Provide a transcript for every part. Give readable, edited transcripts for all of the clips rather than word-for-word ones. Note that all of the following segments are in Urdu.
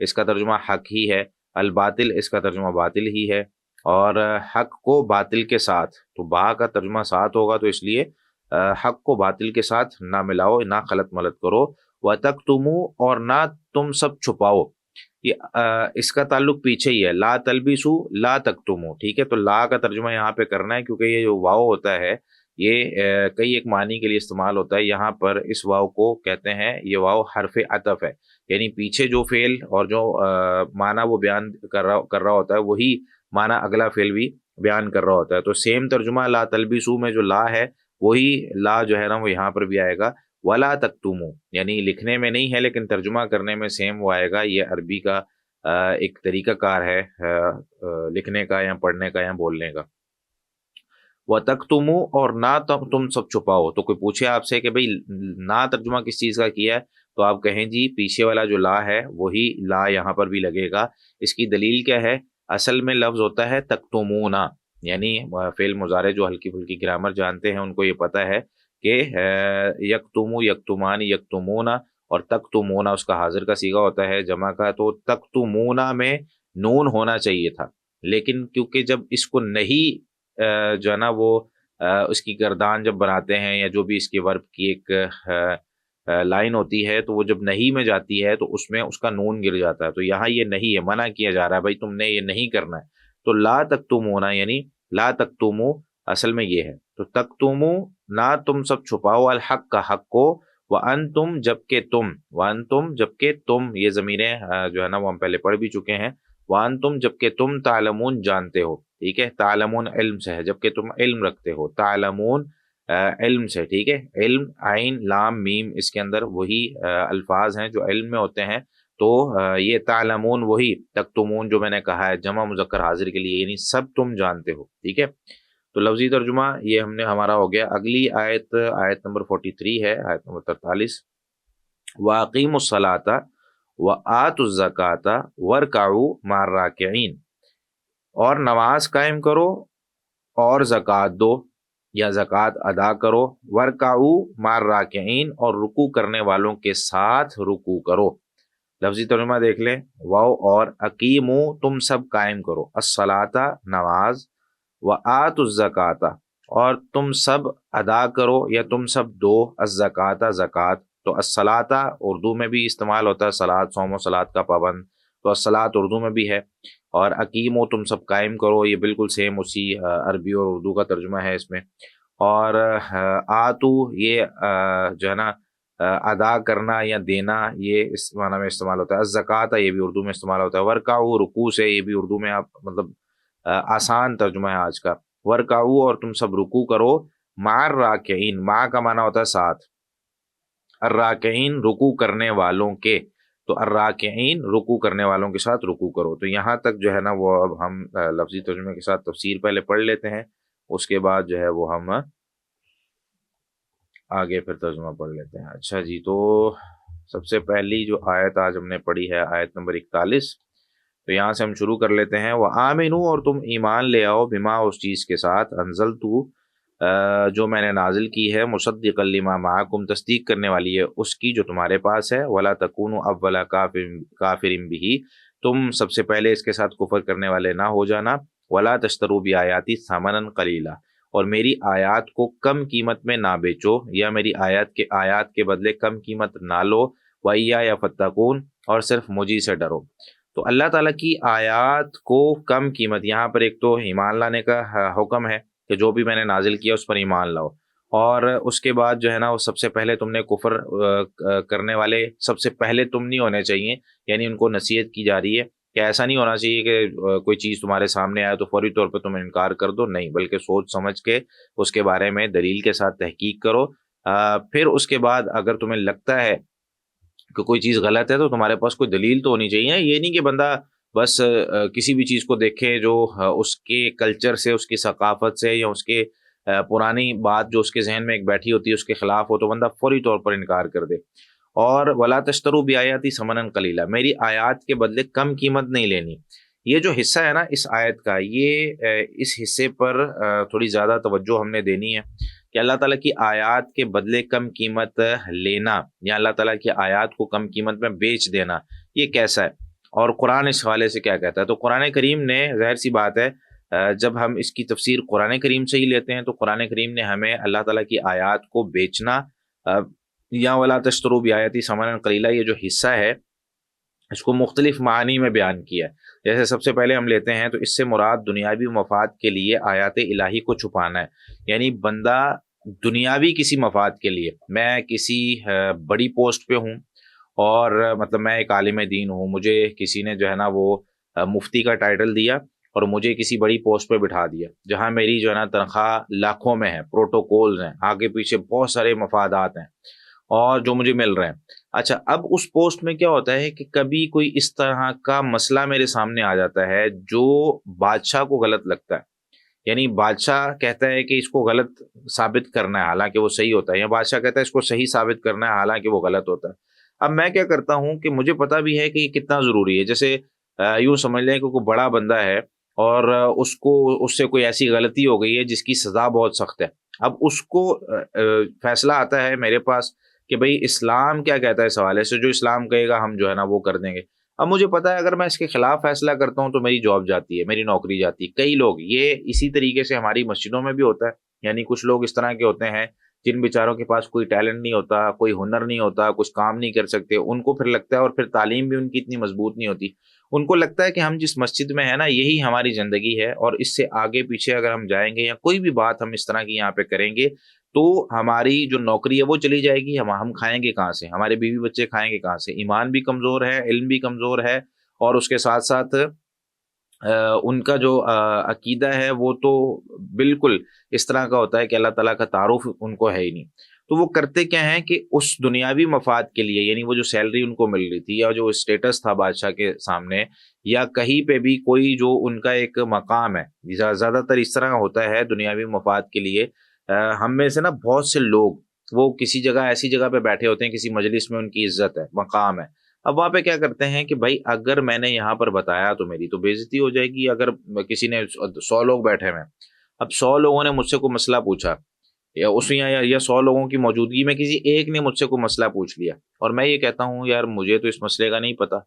اس کا ترجمہ حق ہی ہے، الباطل اس کا ترجمہ باطل ہی ہے، اور حق کو باطل کے ساتھ، تو با کا ترجمہ ساتھ ہوگا، تو اس لیے حق کو باطل کے ساتھ نہ ملاؤ، نہ خلط ملط کرو، وَتَكْتُمُوا اور نہ تم سب چھپاؤ۔ یہ اس کا تعلق پیچھے ہی ہے، لا تلبسو لا تکتمو، ٹھیک ہے، تو لا کا ترجمہ یہاں پہ کرنا ہے، کیونکہ یہ جو واو ہوتا ہے یہ کئی ایک معنی کے لیے استعمال ہوتا ہے، یہاں پر اس واو کو کہتے ہیں، یہ واو حرف عطف ہے، یعنی پیچھے جو فعل اور جو معنی وہ بیان کر رہا ہوتا ہے وہی معنی اگلا فعل بھی بیان کر رہا ہوتا ہے، تو سیم ترجمہ لا تلبسو میں جو لا ہے وہی لا جو ہے نا وہ یہاں پر بھی آئے گا، ولا تکتمو، یعنی لکھنے میں نہیں ہے لیکن ترجمہ کرنے میں سیم وہ آئے گا، یہ عربی کا ایک طریقہ کار ہے لکھنے کا یا پڑھنے کا یا بولنے کا۔ وَتَكْتُمُوا اور نہ تم سب چھپاؤ، تو کوئی پوچھے آپ سے کہ بھئی نہ ترجمہ کس چیز کا کیا ہے، تو آپ کہیں جی پیچھے والا جو لا ہے وہی لا یہاں پر بھی لگے گا۔ اس کی دلیل کیا ہے؟ اصل میں لفظ ہوتا ہے تکتمون، یعنی فعل مضارع جو ہلکی پھلکی گرامر جانتے ہیں ان کو یہ پتہ ہے کہ یکتمو، یکتمان، یکتمون، اور تکتمون اس کا حاضر کا صیغہ ہوتا ہے جمع کا، تو تکتمون میں نون ہونا چاہیے تھا، لیکن کیونکہ جب اس کو نہیں جو ہے نا وہ اس کی گردان جب بناتے ہیں یا جو بھی اس کے ورب کی ایک لائن ہوتی ہے تو وہ جب نہیں میں جاتی ہے تو اس میں اس کا نون گر جاتا ہے، تو یہاں یہ نہیں ہے، منع کیا جا رہا ہے بھائی تم نے یہ نہیں کرنا ہے، تو لا تکتمونا یعنی لا تکتمو اصل میں یہ ہے، تو تکتمو نہ تم سب چھپاؤ، الحق کا حق کو، وانتم جبکہ تم، وانتم جبکہ تم، یہ ضمیریں جو ہے نا وہ ہم پہلے پڑھ بھی چکے ہیں، وانتم جبکہ تم تعلمون جانتے ہو، ٹھیک ہے، تعلمون علم سے ہے، جبکہ تم علم رکھتے ہو، تعلمون علم سے، ٹھیک ہے، علم عین لام میم اس کے اندر وہی الفاظ ہیں جو علم میں ہوتے ہیں، تو یہ تعلمون وہی تکتمون جو میں نے کہا ہے جمع مذکر حاضر کے لیے، یعنی سب تم جانتے ہو، ٹھیک ہے، تو لفظی ترجمہ یہ ہم نے ہمارا ہو گیا۔ اگلی آیت آیت نمبر 43 ہے، آیت نمبر 43، وَأَقِیمُوا الصَّلَاةَ وَآتُوا الزَّکَاةَ وَارْکَعُوا مَعَ الرَّاکِعِینَ، اور نماز قائم کرو اور زکوٰۃ دو یا زکوٰۃ ادا کرو، وَارْکَعُوا مَعَ الرَّاکِعِینَ اور رکوع کرنے والوں کے ساتھ رکوع کرو۔ لفظی ترجمہ دیکھ لیں، واو اور اقیمو تم سب قائم کرو، الصلاۃ نماز، وآتوا الزکاۃ اور تم سب ادا کرو یا تم سب دو، الزکاۃ زکوٰۃ، تو الصلاۃ اردو میں بھی استعمال ہوتا ہے، صلاۃ صوم و صلاۃ کا پابند، تو الصلاۃ اردو میں بھی ہے، اور اقیمو تم سب قائم کرو یہ بالکل سیم اسی عربی اور اردو کا ترجمہ ہے اس میں، اور آتو یہ جو ہے نا ادا کرنا یا دینا یہ اس معنی میں استعمال ہوتا ہے، الزکاۃ یہ بھی اردو میں استعمال ہوتا ہے، ورکعوا رکوع سے، یہ بھی اردو میں آپ مطلب آسان ترجمہ ہے آج کا، ورکعوا اور تم سب رکوع کرو، مع الراکعین، مع کا معنی ہوتا ہے ساتھ، الراکعین رکوع کرنے والوں کے، تو الراکعین رکوع کرنے والوں کے ساتھ رکوع کرو، تو یہاں تک جو ہے نا وہ اب ہم لفظی ترجمے کے ساتھ تفسیر پہلے پڑھ لیتے ہیں، اس کے بعد جو ہے وہ ہم آگے پھر ترجمہ پڑھ لیتے ہیں۔ اچھا جی، تو سب سے پہلی جو آیت آج ہم نے پڑھی ہے آیت نمبر 41، تو یہاں سے ہم شروع کر لیتے ہیں، وَآمِنُوا اور تم ایمان لے آؤ، بما اس چیز کے ساتھ، انزلتو جو میں نے نازل کی ہے، مصدقا لما معکم تصدیق کرنے والی ہے اس کی جو تمہارے پاس ہے، ولا تکونوا اول کافر بہ تم سب سے پہلے اس کے ساتھ کفر کرنے والے نہ ہو جانا، ولا تشتروا بآیاتی ثمنا قلیلا اور میری آیات کو کم قیمت میں نہ بیچو، یا میری آیات کے بدلے کم قیمت نہ لو، وَإِيَّايَ فَاتَّقُونَ اور صرف مجھے سے ڈرو، تو اللہ تعالیٰ کی آیات کو کم قیمت، یہاں پر ایک تو ایمان لانے کا حکم ہے کہ جو بھی میں نے نازل کیا اس پر ایمان لاؤ، اور اس کے بعد جو ہے نا وہ سب سے پہلے تم نے کفر کرنے والے سب سے پہلے تم نہیں ہونے چاہیے، یعنی ان کو نصیحت کی جا رہی ہے کہ ایسا نہیں ہونا چاہیے کہ کوئی چیز تمہارے سامنے آئے تو فوری طور پہ تم انکار کر دو، نہیں، بلکہ سوچ سمجھ کے اس کے بارے میں دلیل کے ساتھ تحقیق کرو، پھر اس کے بعد اگر تمہیں لگتا ہے کہ کوئی چیز غلط ہے تو تمہارے پاس کوئی دلیل تو ہونی چاہیے، یہ نہیں کہ بندہ بس کسی بھی چیز کو دیکھے جو اس کے کلچر سے، اس کی ثقافت سے، یا اس کے پرانی بات جو اس کے ذہن میں ایک بیٹھی ہوتی ہے اس کے خلاف ہو، تو بندہ فوری طور پر انکار کر دے، اور ولا تشتروا بآیاتی ثمنا قلیلا میری آیات کے بدلے کم قیمت نہیں لینی، یہ جو حصہ ہے نا اس آیت کا، یہ اس حصے پر تھوڑی زیادہ توجہ ہم نے دینی ہے کہ اللہ تعالیٰ کی آیات کے بدلے کم قیمت لینا یا اللہ تعالیٰ کی آیات کو کم قیمت میں بیچ دینا یہ کیسا ہے، اور قرآن اس حوالے سے کیا کہتا ہے. تو قرآن کریم نے ظاہر سی بات ہے جب ہم اس کی تفسیر قرآن کریم سے ہی لیتے ہیں تو قرآن کریم نے ہمیں اللہ تعالیٰ کی آیات کو بیچنا یا ولا تشتروا بآیاتی ثمنا قلیلا یہ جو حصہ ہے اس کو مختلف معنی میں بیان کیا ہے. جیسے سب سے پہلے ہم لیتے ہیں تو اس سے مراد دنیاوی مفاد کے لیے آیات الہی کو چھپانا ہے. یعنی بندہ دنیاوی کسی مفاد کے لیے، میں کسی بڑی پوسٹ پہ ہوں اور مطلب میں ایک عالم دین ہوں، مجھے کسی نے جو ہے نا وہ مفتی کا ٹائٹل دیا اور مجھے کسی بڑی پوسٹ پہ بٹھا دیا جہاں میری جو ہے نا تنخواہ لاکھوں میں ہے، پروٹوکولز ہیں، آگے پیچھے بہت سارے مفادات ہیں اور جو مجھے مل رہے ہیں. اچھا اب اس پوسٹ میں کیا ہوتا ہے کہ کبھی کوئی اس طرح کا مسئلہ میرے سامنے آ جاتا ہے جو بادشاہ کو غلط لگتا ہے. یعنی بادشاہ کہتا ہے کہ اس کو غلط ثابت کرنا ہے حالانکہ وہ صحیح ہوتا ہے، یا بادشاہ کہتا ہے اس کو صحیح ثابت کرنا ہے حالانکہ وہ غلط ہوتا ہے. اب میں کیا کرتا ہوں کہ مجھے پتا بھی ہے کہ یہ کتنا ضروری ہے. جیسے یوں سمجھ لیں کہ کوئی بڑا بندہ ہے اور اس سے کوئی ایسی غلطی ہو گئی ہے جس کی سزا بہت سخت ہے. اب اس کو فیصلہ آتا ہے میرے پاس کہ بھئی اسلام کیا کہتا ہے اس حوالے سے، جو اسلام کہے گا ہم جو ہے نا وہ کر دیں گے. اب مجھے پتا ہے اگر میں اس کے خلاف فیصلہ کرتا ہوں تو میری جاب جاتی ہے، میری نوکری جاتی ہے. کئی لوگ یہ اسی طریقے سے ہماری مسجدوں میں بھی ہوتا ہے. یعنی کچھ لوگ اس طرح کے ہوتے ہیں جن بیچاروں کے پاس کوئی ٹیلنٹ نہیں ہوتا، کوئی ہنر نہیں ہوتا، کچھ کام نہیں کر سکتے. ان کو پھر لگتا ہے، اور پھر تعلیم بھی ان کی اتنی مضبوط نہیں ہوتی، ان کو لگتا ہے کہ ہم جس مسجد میں ہیں نا یہی ہماری زندگی ہے اور اس سے آگے پیچھے اگر ہم جائیں گے یا کوئی بھی بات ہم اس طرح کی یہاں پہ کریں گے تو ہماری جو نوکری ہے وہ چلی جائے گی. ہم کھائیں گے کہاں سے، ہمارے بیوی بچے کھائیں گے کہاں سے. ایمان بھی کمزور ہے، علم بھی کمزور ہے، اور اس کے ساتھ ساتھ ان کا جو عقیدہ ہے وہ تو بالکل اس طرح کا ہوتا ہے کہ اللہ تعالیٰ کا تعارف ان کو ہے ہی نہیں. تو وہ کرتے کیا ہیں کہ اس دنیاوی مفاد کے لیے، یعنی وہ جو سیلری ان کو مل رہی تھی یا جو اسٹیٹس تھا بادشاہ کے سامنے یا کہیں پہ بھی کوئی جو ان کا ایک مقام ہے، زیادہ تر اس طرح ہوتا ہے دنیاوی مفاد کے لیے. ہم میں سے نا بہت سے لوگ وہ کسی جگہ ایسی جگہ پہ بیٹھے ہوتے ہیں، کسی مجلس میں ان کی عزت ہے، مقام ہے. اب وہاں پہ کیا کرتے ہیں کہ بھائی اگر میں نے یہاں پر بتایا تو میری تو بے عزتی ہو جائے گی. اگر کسی نے 100 لوگ بیٹھے ہوئے، اب 100 لوگوں نے مجھ سے کوئی مسئلہ پوچھا یا 100 لوگوں کی موجودگی میں کسی ایک نے مجھ سے کوئی مسئلہ پوچھ لیا اور میں یہ کہتا ہوں یار مجھے تو اس مسئلے کا نہیں پتا،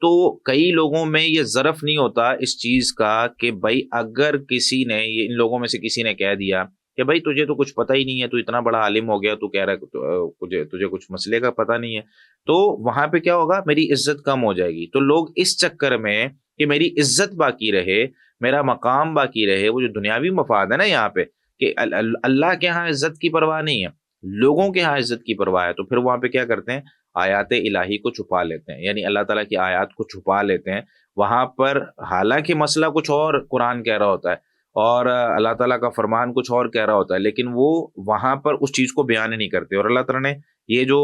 تو کئی لوگوں میں یہ ظرف نہیں ہوتا اس چیز کا کہ بھائی اگر کسی نے، ان لوگوں میں سے کسی نے کہہ دیا کہ بھائی تجھے تو کچھ پتہ ہی نہیں ہے، تو اتنا بڑا عالم ہو گیا، تو کہہ رہا ہے تجھے کچھ مسئلے کا پتہ نہیں ہے، تو وہاں پہ کیا ہوگا، میری عزت کم ہو جائے گی. تو لوگ اس چکر میں کہ میری عزت باقی رہے، میرا مقام باقی رہے، وہ جو دنیاوی مفاد ہے نا یہاں پہ کہ اللہ کے ہاں عزت کی پرواہ نہیں ہے، لوگوں کے ہاں عزت کی پرواہ ہے، تو پھر وہاں پہ کیا کرتے ہیں، آیات الہی کو چھپا لیتے ہیں. یعنی اللہ تعالیٰ کی آیات کو چھپا لیتے ہیں وہاں پر، حالانکہ مسئلہ کچھ اور قرآن کہہ رہا ہوتا ہے اور اللہ تعالیٰ کا فرمان کچھ اور کہہ رہا ہوتا ہے، لیکن وہ وہاں پر اس چیز کو بیان نہیں کرتے. اور اللہ تعالیٰ نے یہ جو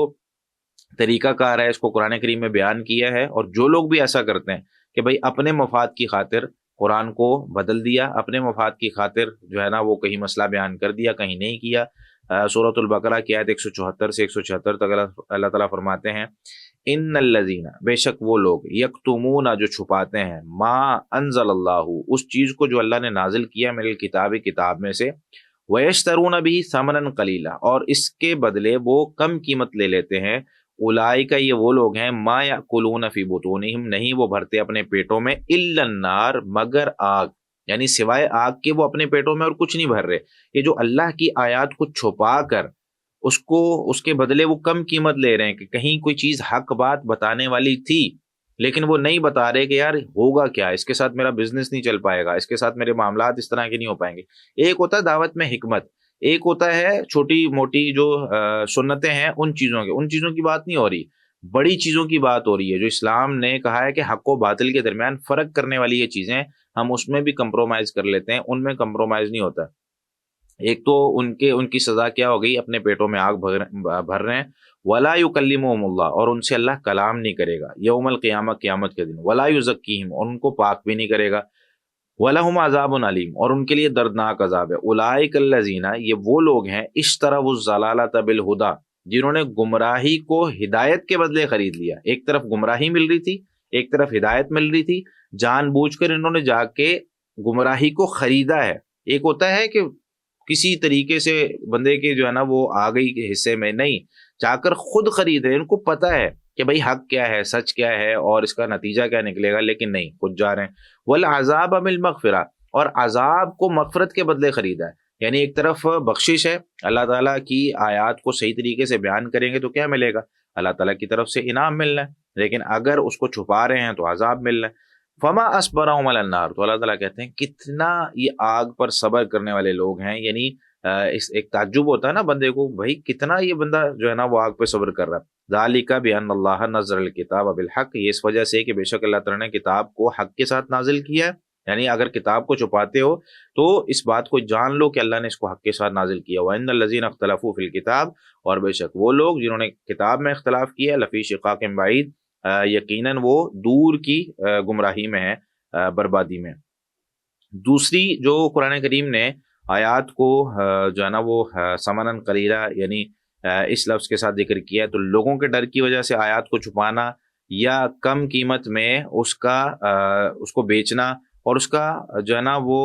طریقہ کار ہے اس کو قرآن کریم میں بیان کیا ہے. اور جو لوگ بھی ایسا کرتے ہیں کہ بھئی اپنے مفاد کی خاطر قرآن کو بدل دیا، اپنے مفاد کی خاطر جو ہے نا وہ کہیں مسئلہ بیان کر دیا، کہیں نہیں کیا. سورۃ البقرہ کی آیت 174 سے 176 تک اللہ تعالیٰ فرماتے ہیں ان الذین، بے شک وہ لوگ، یکتمون جو چھپاتے ہیں، ما انزل اللہ، اس چیز کو جو اللہ نے نازل کیا من الکتاب، کتاب میں سے، ویشترون بھی ثمنا قلیلا، اور اس کے بدلے وہ کم قیمت لے لیتے ہیں. اولئک، یہ وہ لوگ ہیں، ما یاکلون فی بطونہم، نہیں وہ بھرتے اپنے پیٹوں میں، الا النار، مگر آگ، یعنی سوائے آگ کے وہ اپنے پیٹوں میں اور کچھ نہیں بھر رہے. یہ جو اللہ کی آیات کو چھپا کر اس کے بدلے وہ کم قیمت لے رہے ہیں کہ کہیں کوئی چیز حق بات بتانے والی تھی لیکن وہ نہیں بتا رہے کہ یار ہوگا کیا، اس کے ساتھ میرا بزنس نہیں چل پائے گا، اس کے ساتھ میرے معاملات اس طرح کے نہیں ہو پائیں گے. ایک ہوتا ہے دعوت میں حکمت، ایک ہوتا ہے چھوٹی موٹی جو سنتیں ہیں ان چیزوں کی بات نہیں ہو رہی، بڑی چیزوں کی بات ہو رہی ہے جو اسلام نے کہا ہے کہ حق و باطل کے درمیان فرق کرنے والی یہ چیزیں ہم اس میں بھی کمپرومائز کر لیتے ہیں، ان میں کمپرومائز نہیں ہوتا. ایک تو ان کی سزا کیا ہو گئی، اپنے پیٹوں میں آگ بھر رہے ہیں. ولا یکلمہم اللہ، اور ان سے اللہ کلام نہیں کرے گا یوم القیامہ، قیامت کے دن. ولا یزکیہم، اور ان کو پاک بھی نہیں کرے گا. وَلَهُمْ عَذَابٌ علیم، اور ان کے لیے دردناک عذاب ہے. اولئک الذین، یہ وہ لوگ ہیں، اشتروا الضلالۃ بالہدی، جنہوں نے گمراہی کو ہدایت کے بدلے خرید لیا. ایک طرف گمراہی مل رہی تھی، ایک طرف ہدایت مل رہی تھی، جان بوجھ کر انہوں نے جا کے گمراہی کو خریدا ہے. ایک ہوتا ہے کہ کسی طریقے سے بندے کے جو ہے نا وہ آ گئی کے حصے میں، نہیں، جا کر خود خرید رہے. ان کو پتہ ہے کہ بھائی حق کیا ہے، سچ کیا ہے اور اس کا نتیجہ کیا نکلے گا، لیکن نہیں، خود جا رہے ہیں۔ والعذاب بالمغفرہ، اور عذاب کو مغفرت کے بدلے خریدا ہے۔ یعنی ایک طرف بخشش ہے، اللہ تعالیٰ کی آیات کو صحیح طریقے سے بیان کریں گے تو کیا ملے گا؟ اللہ تعالیٰ کی طرف سے انعام ملنا ہے، لیکن اگر اس کو چھپا رہے ہیں تو عذاب مل رہا ہے۔ فما اصبرهم علی النار، تو اللہ تعالیٰ کہتے ہیں کتنا یہ آگ پر صبر کرنے والے لوگ ہیں۔ یعنی اس ایک تعجب ہوتا ہے نا بندے کو، بھائی کتنا یہ بندہ جو ہے نا وہ آگ پہ صبر کر رہا ہے۔ ذالک بان اللہ نزل الکتاب بالحق، یہ اس وجہ سے کہ بے شک اللہ تعالیٰ نے کتاب کو حق کے ساتھ نازل کیا ہے۔ یعنی اگر کتاب کو چھپاتے ہو تو اس بات کو جان لو کہ اللہ نے اس کو حق کے ساتھ نازل کیا۔ وَإِنَّ الَّذِينَ اخْتَلَفُوا فِي الْكِتَابِ، اور بے شک وہ لوگ جنہوں نے کتاب میں اختلاف کیا، لفی شقاق بعید، یقیناً وہ دور کی گمراہی میں ہے، بربادی میں۔ دوسری جو قرآن کریم نے آیات کو جو ہے نا وہ ثمناً قلیلا، یعنی اس لفظ کے ساتھ ذکر کیا ہے، تو لوگوں کے ڈر کی وجہ سے آیات کو چھپانا یا کم قیمت میں اس کو بیچنا اور اس کا جو ہے نا وہ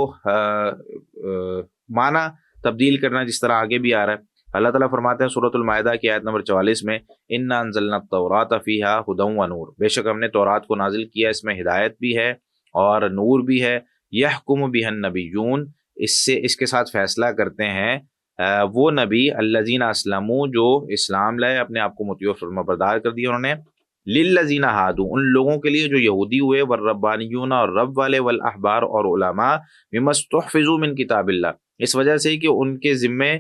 معنی تبدیل کرنا، جس طرح آگے بھی آ رہا ہے۔ اللہ تعالیٰ فرماتے ہیں سورۃ المائدہ کی آیت نمبر 44 میں، اِنَّا أَنزَلْنَا التَّوْرَاةَ فِيهَا هُدًى وَنُورٌ، بے شک ہم نے تورات کو نازل کیا، اس میں ہدایت بھی ہے اور نور بھی ہے۔ يَحْكُمُ بِهَا النَّبِيُّونَ، اس کے ساتھ فیصلہ کرتے ہیں وہ نبی، الذین اسلموا، جو اسلام لائے، اپنے آپ کو مطیع و فرمانبردار کر دیا انہوں نے، للذین ہادوا، ان لوگوں کے لیے جو یہودی ہوئے، والربانیون، اور رب والے، والاحبار، اور علماء، مما استحفظوا من کتاب اللہ، اس وجہ سے کہ ان کے ذمے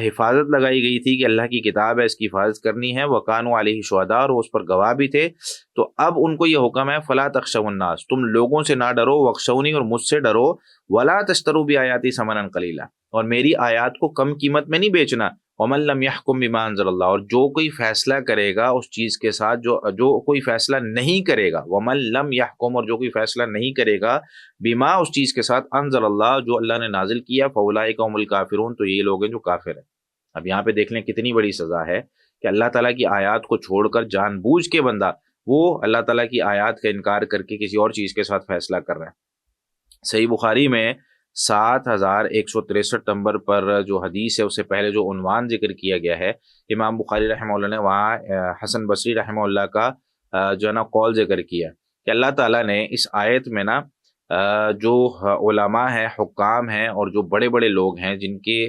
حفاظت لگائی گئی تھی کہ اللہ کی کتاب ہے، اس کی حفاظت کرنی ہے، وکانوا علیہ شہداء، اور اس پر گواہ بھی تھے۔ تو اب ان کو یہ حکم ہے، فلا تخشوا الناس، تم لوگوں سے نہ ڈرو، واخشونی، اور مجھ سے ڈرو، ولا تشتروا بآیاتی ثمنا قلیلا، اور میری آیات کو کم قیمت میں نہیں بیچنا، ومن لم یحکم بما انزل اللہ، اور جو کوئی فیصلہ کرے گا اس چیز کے ساتھ جو کوئی فیصلہ نہیں کرے گا، ومن لم یحکم، اور جو کوئی فیصلہ نہیں کرے گا، بما، اس چیز کے ساتھ، انزل اللہ، جو اللہ نے نازل کیا، فاولئک هم الکافرون، تو یہ لوگ ہیں جو کافر ہیں۔ اب یہاں پہ دیکھ لیں کتنی بڑی سزا ہے کہ اللہ تعالیٰ کی آیات کو چھوڑ کر جان بوجھ کے بندہ وہ اللہ تعالیٰ کی آیات کا انکار کر کے کسی اور چیز کے ساتھ فیصلہ کر رہا ہے۔ صحیح بخاری میں 7163 نمبر پر جو حدیث ہے، اس سے پہلے جو عنوان ذکر کیا گیا ہے، امام بخاری رحمہ اللہ نے وہاں حسن بصری رحمہ اللہ کا جو ہے نا قول ذکر کیا کہ اللہ تعالیٰ نے اس آیت میں نا جو علماء ہیں، حکام ہیں، اور جو بڑے بڑے لوگ ہیں جن کے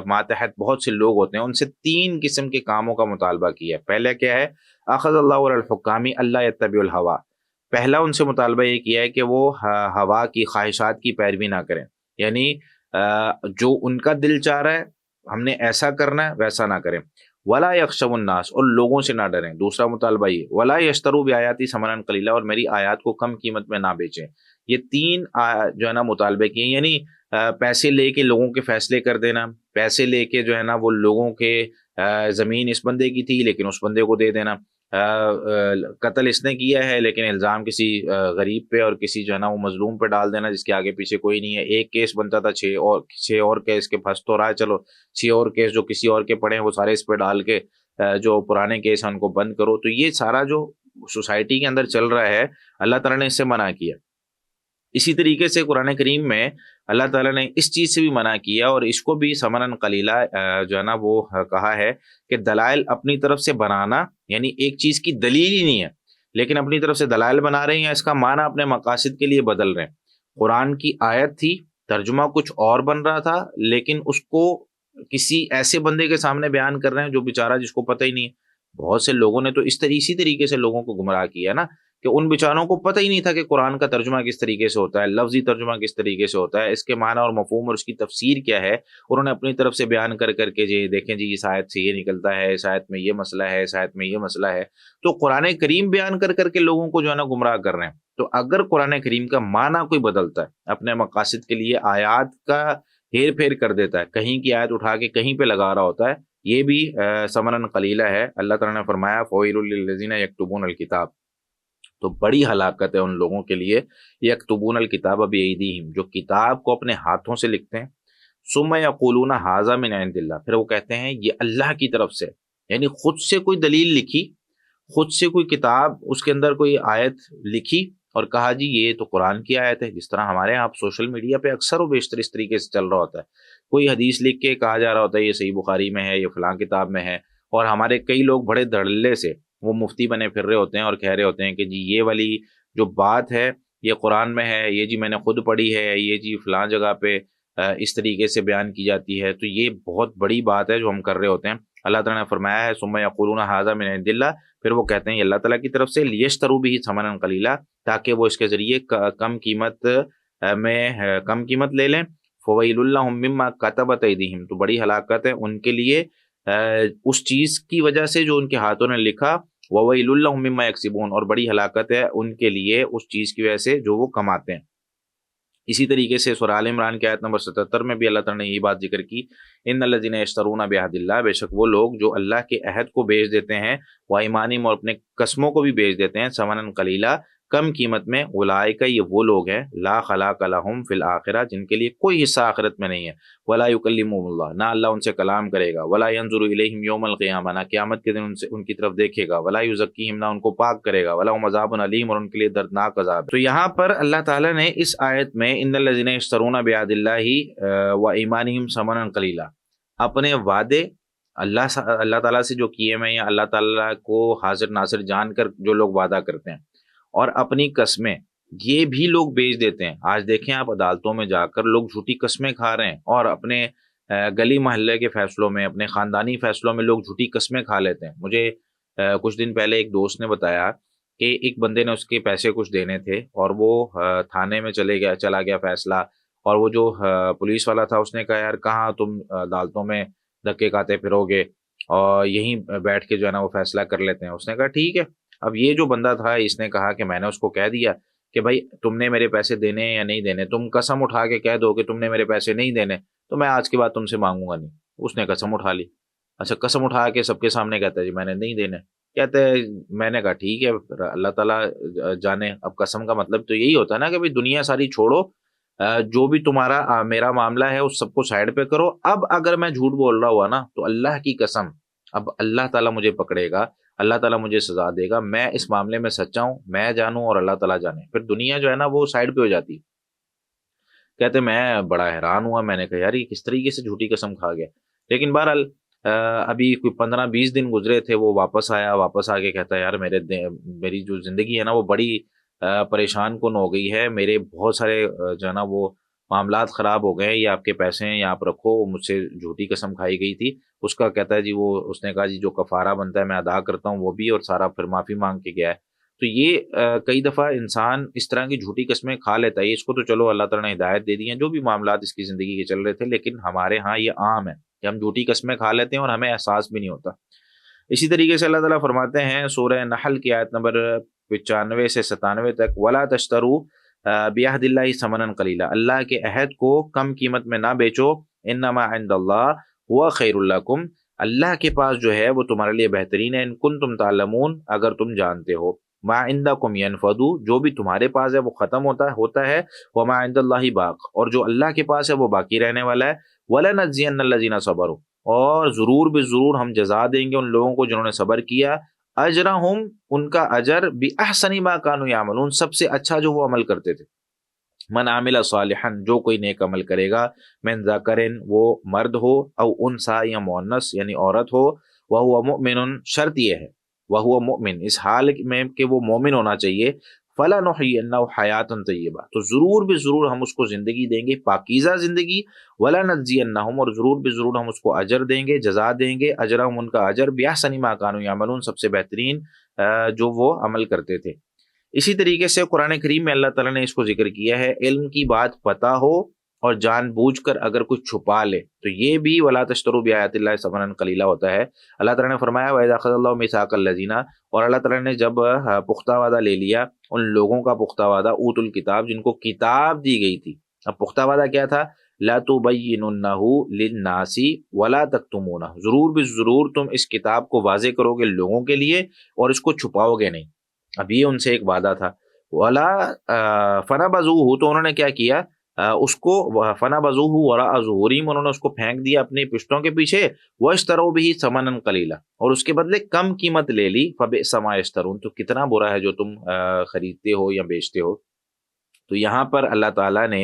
ماتحت بہت سے لوگ ہوتے ہیں، ان سے 3 قسم کے کاموں کا مطالبہ کیا ہے۔ پہلے کیا ہے، اخذ اللہ علی الحکام اللہ یتبع الہوا، پہلا ان سے مطالبہ یہ کیا ہے کہ وہ ہوا کی خواہشات کی پیروی نہ کریں، یعنی جو ان کا دل چاہ رہا ہے ہم نے ایسا کرنا ہے ویسا نہ کریں۔ ولا یخشوا الناس، اور لوگوں سے نہ ڈریں۔ دوسرا مطالبہ یہ، ولا یشتروا بآیاتی ثمنا قلیلا، اور میری آیات کو کم قیمت میں نہ بیچیں۔ یہ 3 جو ہے نا مطالبے کیے، یعنی پیسے لے کے لوگوں کے فیصلے کر دینا، پیسے لے کے جو ہے نا وہ لوگوں کے زمین اس بندے کی تھی لیکن اس بندے کو دے دینا، قتل اس نے کیا ہے لیکن الزام کسی غریب پہ اور کسی جو ہے نا وہ مظلوم پہ ڈال دینا جس کے آگے پیچھے کوئی نہیں ہے۔ ایک کیس بنتا تھا 6 اور کیس کے پھنس تو رہا ہے، چلو 6 اور کیس جو کسی اور کے پڑے ہیں وہ سارے اس پہ ڈال کے جو پرانے کیس ہیں ان کو بند کرو۔ تو یہ سارا جو سوسائٹی کے اندر چل رہا ہے اللہ تعالیٰ نے اس سے منع کیا۔ اسی طریقے سے قرآن کریم میں اللہ تعالیٰ نے اس چیز سے بھی منع کیا، اور اس کو بھی ثمنا قلیلا جو ہے نا وہ کہا ہے کہ دلائل اپنی طرف سے بنانا، یعنی ایک چیز کی دلیل ہی نہیں ہے لیکن اپنی طرف سے دلائل بنا رہے ہیں یا اس کا معنی اپنے مقاصد کے لیے بدل رہے ہیں۔ قرآن کی آیت تھی، ترجمہ کچھ اور بن رہا تھا، لیکن اس کو کسی ایسے بندے کے سامنے بیان کر رہے ہیں جو بیچارہ جس کو پتہ ہی نہیں ہے۔ بہت سے لوگوں نے تو اسی طریقے سے لوگوں کو گمراہ کیا نا کہ ان بیچاروں کو پتہ ہی نہیں تھا کہ قرآن کا ترجمہ کس طریقے سے ہوتا ہے، لفظی ترجمہ کس طریقے سے ہوتا ہے، اس کے معنی اور مفہوم اور اس کی تفسیر کیا ہے، انہوں نے اپنی طرف سے بیان کر کے جی دیکھیں جی اس آیت سے یہ نکلتا ہے، اس آیت میں یہ مسئلہ ہے، اس آیت میں یہ مسئلہ ہے۔ تو قرآن کریم بیان کر کے لوگوں کو جو ہے نا گمراہ کر رہے ہیں۔ تو اگر قرآن کریم کا معنی کوئی بدلتا ہے اپنے مقاصد کے لیے، آیات کا ہیر پھیر کر دیتا ہے، کہیں کی آیت اٹھا کے کہیں پہ لگا رہا ہوتا ہے، یہ بھی ثمنا قلیلا ہے۔ اللہ تعالیٰ نے فرمایا فویل للذین یکتبون الکتاب، تو بڑی ہلاکت ہے ان لوگوں کے لیے، یکتبون الکتاب بایدیہم، جو کتاب کو اپنے ہاتھوں سے لکھتے ہیں، ثم یقولون ھذا من عند اللہ، پھر وہ کہتے ہیں یہ اللہ کی طرف سے، یعنی خود سے کوئی دلیل لکھی، خود سے کوئی کتاب، اس کے اندر کوئی آیت لکھی اور کہا جی یہ تو قرآن کی آیت ہے، جس طرح ہمارے آپ سوشل میڈیا پہ اکثر و بیشتر اس طریقے سے چل رہا ہوتا ہے، کوئی حدیث لکھ کے کہا جا رہا ہوتا ہے یہ صحیح بخاری میں ہے، یہ فلاں کتاب میں ہے، اور ہمارے کئی لوگ بڑے دھڑلے سے وہ مفتی بنے پھر رہے ہوتے ہیں اور کہہ رہے ہوتے ہیں کہ جی یہ والی جو بات ہے یہ قرآن میں ہے، یہ جی میں نے خود پڑھی ہے، یہ جی فلاں جگہ پہ اس طریقے سے بیان کی جاتی ہے، تو یہ بہت بڑی بات ہے جو ہم کر رہے ہوتے ہیں۔ اللہ تعالیٰ نے فرمایا ہے ثم یقولون ھذا من عند اللہ، پھر وہ کہتے ہیں یہ اللہ تعالیٰ کی طرف سے، لیشتروا بہ ثمنا قلیلا، تاکہ وہ اس کے ذریعے کم قیمت کم قیمت لے لیں۔ فویل لہم مما کتبت ایدیہم، تو بڑی ہلاکت ہے ان کے لیے اس چیز کی وجہ سے جو ان کے ہاتھوں نے لکھا، وویل لہم مما یکسبون، اور بڑی ہلاکت ہے ان کے لیے اس چیز کی وجہ سے جو وہ کماتے ہیں۔ اسی طریقے سے سورہ آل عمران کی آیت نمبر 77 میں بھی اللہ تعالیٰ نے یہ بات ذکر کی، ان الذین یشترون بعہد اللہ، بے شک وہ لوگ جو اللہ کے عہد کو بیچ دیتے ہیں، وایمانہم، اور اپنے قسموں کو بھی بیچ دیتے ہیں، ثمنا قلیلا، کم قیمت میں، اولئک، یہ وہ لوگ ہیں، لا خلاق لہم فی الآخرہ، جن کے لیے کوئی حصہ آخرت میں نہیں ہے، ولا یکلمہم اللہ، نہ اللہ ان سے کلام کرے گا، ولا ینظر الیہم یوم القیامہ، نہ قیامت کے دن ان کی طرف دیکھے گا، ولا یزکیہم، نہ ان کو پاک کرے گا، ولہم عذاب علیم، اور ان کے لیے دردناک عذاب ہے۔ تو یہاں پر اللہ تعالیٰ نے اس آیت میں ان الذین یشترون بعہد اللہ و ایمانہم ثمنا قلیلا، اپنے وعدے اللہ تعالیٰ سے جو کیے ہوئے ہیں، اللہ تعالیٰ کو حاضر ناصر جان کر جو لوگ وعدہ کرتے ہیں، اور اپنی قسمیں یہ بھی لوگ بیچ دیتے ہیں۔ آج دیکھیں آپ عدالتوں میں جا کر لوگ جھوٹی قسمیں کھا رہے ہیں، اور اپنے گلی محلے کے فیصلوں میں، اپنے خاندانی فیصلوں میں لوگ جھوٹی قسمیں کھا لیتے ہیں۔ مجھے کچھ دن پہلے ایک دوست نے بتایا کہ ایک بندے نے اس کے پیسے کچھ دینے تھے، اور وہ تھانے میں چلا گیا فیصلہ، اور وہ جو پولیس والا تھا اس نے کہا یار کہاں تم عدالتوں میں دھکے کھاتے پھرو گے، اور یہیں بیٹھ کے جو ہے نا وہ فیصلہ کر لیتے ہیں۔ اس نے کہا ٹھیک ہے۔ اب یہ جو بندہ تھا اس نے کہا کہ میں نے اس کو کہہ دیا کہ بھائی تم نے میرے پیسے دینے یا نہیں دینے، تم قسم اٹھا کے کہہ دو کہ تم نے میرے پیسے نہیں دینے تو میں آج کے بعد تم سے مانگوں گا نہیں۔ اس نے قسم اٹھا لی۔ اچھا، قسم اٹھا کے سب کے سامنے کہتا ہے جی میں نے نہیں دینے، کہتے ہیں میں نے کہا ٹھیک ہے، اللہ تعالیٰ جانے۔ اب قسم کا مطلب تو یہی ہوتا ہے نا کہ بھائی دنیا ساری چھوڑو، جو بھی تمہارا میرا معاملہ ہے اس سب کو سائڈ پہ کرو۔ اب اگر میں جھوٹ بول رہا ہوا نا تو اللہ کی قسم اب اللہ تعالیٰ مجھے پکڑے گا، اللہ تعالیٰ مجھے سزا دے گا، میں اس معاملے میں سچا ہوں، میں جانوں اور اللہ تعالیٰ جانے۔ پھر دنیا جو ہے نا وہ سائڈ پہ ہو جاتی۔ کہتے میں بڑا حیران ہوا، میں نے کہا یار یہ کس طریقے سے جھوٹی قسم کھا گیا۔ لیکن بہرحال ابھی کوئی 15-20 دن گزرے تھے، وہ واپس آیا، واپس آ کے کہتا ہے یار میری جو زندگی ہے نا وہ بڑی پریشان کن ہو گئی ہے، میرے بہت سارے جو ہے نا وہ معاملات خراب ہو گئے ہیں، یہ آپ کے پیسے ہیں، یہ آپ رکھو، مجھ سے جھوٹی قسم کھائی گئی تھی۔ اس کا کہتا ہے جی اس نے کہا جی جو کفارہ بنتا ہے میں ادا کرتا ہوں وہ بھی، اور سارا پھر معافی مانگ کے گیا ہے۔ تو یہ کئی دفعہ انسان اس طرح کی جھوٹی قسمیں کھا لیتا ہے۔ اس کو تو چلو اللہ تعالیٰ نے ہدایت دے دی ہیں، جو بھی معاملات اس کی زندگی کے چل رہے تھے، لیکن ہمارے ہاں یہ عام ہے کہ ہم جھوٹی قسمیں کھا لیتے ہیں اور ہمیں احساس بھی نہیں ہوتا۔ اسی طریقے سے اللہ تعالیٰ فرماتے ہیں سورہ نحل کی آیت نمبر 95 سے 97 تک، وَلَا تَشْتَرُوا بِعَهْدِ اللَّهِ ثَمَنًا قَلِيلًا، اللہ کے عہد کو کم قیمت میں نہ بیچو، انما عند اللہ هو خیر لکم، اللہ کے پاس جو ہے وہ تمہارے لیے بہترین ہے، ان کنتم تعلمون، اگر تم جانتے ہو، ما عندکم ینفد، جو بھی تمہارے پاس ہے وہ ختم ہوتا ہے، وما عند اللہ باق، اور جو اللہ کے پاس ہے وہ باقی رہنے والا ہے، وَلَنَجْزِيَنَّ الَّذِينَ صَبَرُوا، اور ضرور بے ضرور ہم جزا دیں گے ان لوگوں کو جنہوں نے صبر کیا، اجرہم، ان کا اجر، بِأَحْسَنِ مَا كَانُوا يَعْمَلُونَ، سب سے اچھا جو وہ عمل کرتے تھے۔ من عامل صالحا، جو کوئی نیک عمل کرے گا، من ذکرن، وہ مرد ہو، او انسا، یا مؤنث یعنی عورت ہو، وہو مؤمن، شرط یہ ہے وہو مؤمن، اس حال میں کہ وہ مومن ہونا چاہیے، فلنحینہ حیاتا طیبہ، تو ضرور بے ضرور ہم اس کو زندگی دیں گے، پاکیزہ زندگی، ولنجزینہم، اور ضرور بے ضرور ہم اس کو اجر دیں گے، جزا دیں گے، اجرہم، ان کا اجر، باحسن ما کانوا یعملون، سب سے بہترین جو وہ عمل کرتے تھے۔ اسی طریقے سے قرآن کریم میں اللہ تعالیٰ نے اس کو ذکر کیا ہے، علم کی بات پتہ ہو اور جان بوجھ کر اگر کچھ چھپا لے تو یہ بھی وَلَا تَشْتَرُوا بِآيَاتِ اللَّهِ ثَمَنًا قَلِيلًا ہوتا ہے۔ اللہ تعالیٰ نے فرمایا وَإِذَا أَخَذَ اللَّهُ مِيثَاقَ الَّذِينَ، اور اللہ تعالیٰ نے جب پختہ وعدہ لے لیا ان لوگوں کا، پختہ وعدہ، اوت الکتاب، جن کو کتاب دی گئی تھی۔ اب پختہ وعدہ کیا تھا؟ لَا تُبَيِّنُنَّهُ لِلنَّاسِ وَلَا تَكْتُمُونَهُ، ضرور بے ضرور تم اس کتاب کو واضح کرو گے لوگوں کے لیے اور اس کو چھپاؤ گے نہیں۔ اب یہ ان سے ایک وعدہ تھا۔ ولا فنبذوہ، تو انہوں نے کیا کیا، اس کو فنبذوہ وراء ظہورہم، انہوں نے اس کو پھینک دیا اپنی پشتوں کے پیچھے، واشتروا بہ ثمنا قلیلا، اور اس کے بدلے کم قیمت لے لی، فبئس ما یشترون، تو کتنا برا ہے جو تم خریدتے ہو یا بیچتے ہو۔ تو یہاں پر اللہ تعالیٰ نے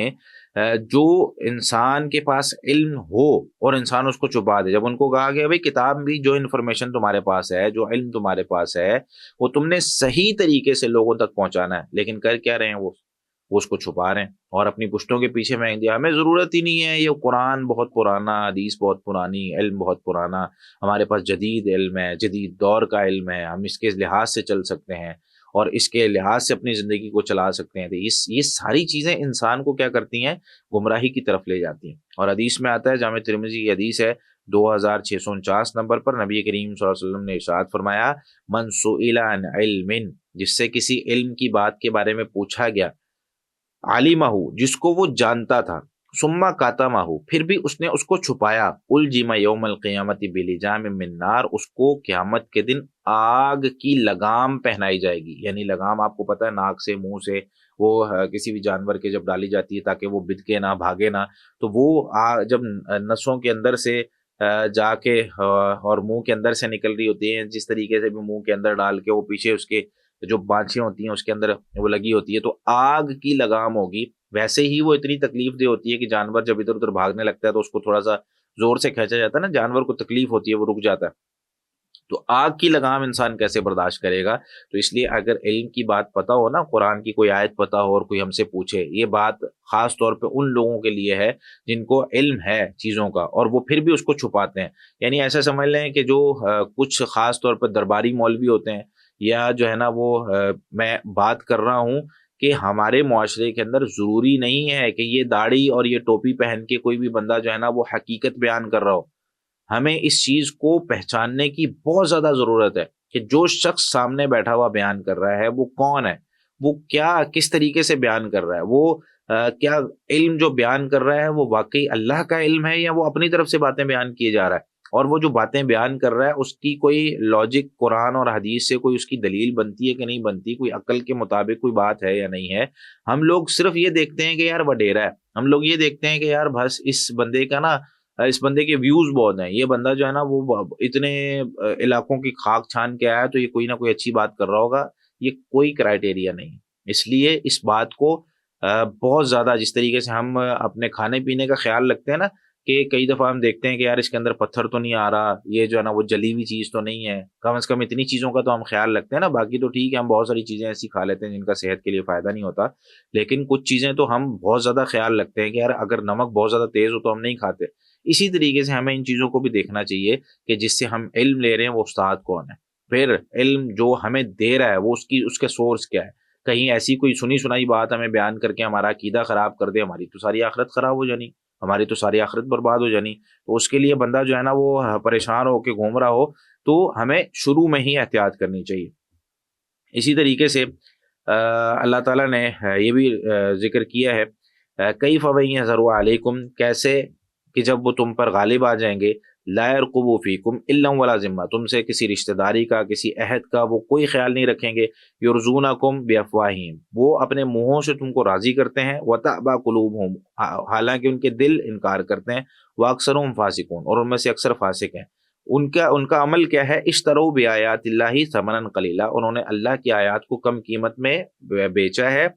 جو انسان کے پاس علم ہو اور انسان اس کو چھپا دے. جب ان کو کہا گیا بھائی کتاب بھی جو انفارمیشن تمہارے پاس ہے، جو علم تمہارے پاس ہے، وہ تم نے صحیح طریقے سے لوگوں تک پہنچانا ہے، لیکن کر کیا رہے ہیں وہ اس کو چھپا رہے ہیں اور اپنی پشتوں کے پیچھے پھینک دیا. ہمیں ضرورت ہی نہیں ہے، یہ قرآن بہت پرانا، حدیث بہت پرانی، علم بہت پرانا، ہمارے پاس جدید علم ہے، جدید دور کا علم ہے، ہم اس کے لحاظ سے چل سکتے ہیں اور اس کے لحاظ سے اپنی زندگی کو چلا سکتے ہیں. تو یہ ساری چیزیں انسان کو کیا کرتی ہیں؟ گمراہی کی طرف لے جاتی ہیں. اور حدیث میں آتا ہے، جامع ترمذی کی حدیث ہے 2649 نمبر پر، نبی کریم صلی اللہ علیہ وسلم نے ارشاد فرمایا، من سئل عن علم، جس سے کسی علم کی بات کے بارے میں پوچھا گیا، عالمہ، جس کو وہ جانتا تھا، ثم کاتمہ، پھر بھی اس نے اس کو چھپایا، الجم یوم القیامت بلجام من نار، اس کو قیامت کے دن آگ کی لگام پہنائی جائے گی. یعنی لگام آپ کو پتہ ہے ناک سے، منہ سے، وہ کسی بھی جانور کے جب ڈالی جاتی ہے تاکہ وہ بدکے نہ، بھاگے نہ، تو وہ جب نسوں کے اندر سے جا کے اور منہ کے اندر سے نکل رہی ہوتی ہے، جس طریقے سے بھی منہ کے اندر ڈال کے وہ پیچھے اس کے جو بانچھیں ہوتی ہیں اس کے اندر وہ لگی ہوتی ہے، تو آگ کی لگام ہوگی. ویسے ہی وہ اتنی تکلیف دہ ہوتی ہے کہ جانور جب ادھر ادھر بھاگنے لگتا ہے تو اس کو تھوڑا سا زور سے کھینچا جاتا ہے نا، جانور کو تکلیف ہوتی ہے، وہ رک جاتا ہے. تو آگ کی لگام انسان کیسے برداشت کرے گا؟ تو اس لیے اگر علم کی بات پتہ ہو نا، قرآن کی کوئی آیت پتہ ہو اور کوئی ہم سے پوچھے، یہ بات خاص طور پہ ان لوگوں کے لیے ہے جن کو علم ہے چیزوں کا اور وہ پھر بھی اس کو چھپاتے ہیں. یعنی ایسا سمجھ لیں کہ جو کچھ خاص طور پہ درباری مولوی ہوتے ہیں، یا جو ہے نا وہ میں بات کر رہا ہوں کہ ہمارے معاشرے کے اندر ضروری نہیں ہے کہ یہ داڑھی اور یہ ٹوپی پہن کے کوئی بھی بندہ جو ہے نا وہ حقیقت بیان کر رہا ہو. ہمیں اس چیز کو پہچاننے کی بہت زیادہ ضرورت ہے کہ جو شخص سامنے بیٹھا ہوا بیان کر رہا ہے وہ کون ہے، وہ کیا کس طریقے سے بیان کر رہا ہے، وہ کیا علم جو بیان کر رہا ہے وہ واقعی اللہ کا علم ہے یا وہ اپنی طرف سے باتیں بیان کیے جا رہا ہے، اور وہ جو باتیں بیان کر رہا ہے اس کی کوئی لاجک قرآن اور حدیث سے کوئی اس کی دلیل بنتی ہے کہ نہیں بنتی، کوئی عقل کے مطابق کوئی بات ہے یا نہیں ہے. ہم لوگ صرف یہ دیکھتے ہیں کہ یار وڈیرا ہے، ہم لوگ یہ دیکھتے ہیں کہ یار بس اس بندے کا نا، اس بندے کے ویوز بہت ہیں، یہ بندہ جو ہے نا وہ اتنے علاقوں کی خاک چھان کے آیا تو یہ کوئی نہ کوئی اچھی بات کر رہا ہوگا. یہ کوئی کرائٹیریا نہیں. اس لیے اس بات کو بہت زیادہ، جس طریقے سے ہم اپنے کھانے پینے کا خیال رکھتے ہیں نا، کہ کئی دفعہ ہم دیکھتے ہیں کہ یار اس کے اندر پتھر تو نہیں آ رہا، یہ جو ہے نا وہ جلی ہوئی چیز تو نہیں ہے، کم از کم اتنی چیزوں کا تو ہم خیال رکھتے ہیں نا. باقی تو ٹھیک ہے، ہم بہت ساری چیزیں ایسی کھا لیتے ہیں جن کا صحت کے لیے فائدہ نہیں ہوتا، لیکن کچھ چیزیں تو ہم بہت زیادہ خیال رکھتے ہیں کہ یار اگر نمک بہت زیادہ تیز ہو تو ہم نہیں کھاتے. اسی طریقے سے ہمیں ان چیزوں کو بھی دیکھنا چاہیے کہ جس سے ہم علم لے رہے ہیں وہ استاد کون ہے، پھر علم جو ہمیں دے رہا ہے وہ اس کے سورس کیا ہے. کہیں ایسی کوئی سنی سنائی بات ہمیں بیان کر کے ہمارا عقیدہ خراب کر دے، ہماری تو ساری آخرت خراب ہو جانی، ہماری تو ساری آخرت برباد ہو جانی. تو اس کے لیے بندہ جو ہے نا وہ پریشان ہو کے گھوم رہا ہو تو ہمیں شروع میں ہی احتیاط کرنی چاہیے. اسی طریقے سے اللہ تعالیٰ نے یہ بھی ذکر کیا ہے، کئی فوائیں ضرور علیکم، کیسے کہ جب وہ تم پر غالب آ جائیں گے، لا يرقبوا فیکم الا ولا ذمہ، تم سے کسی رشتہ داری کا، کسی عہد کا وہ کوئی خیال نہیں رکھیں گے. یرزونکم بافواہہم، وہ اپنے منہوں سے تم کو راضی کرتے ہیں، وتأبى قلوبہم، حالانکہ ان کے دل انکار کرتے ہیں، واکثرهم فاسقون، اور ان میں سے اکثر فاسق ہیں. ان کا عمل کیا ہے؟ اشتروا بآیات اللہ ثمنا قلیلا، انہوں نے اللہ کی آیات کو کم قیمت میں بیچا ہے.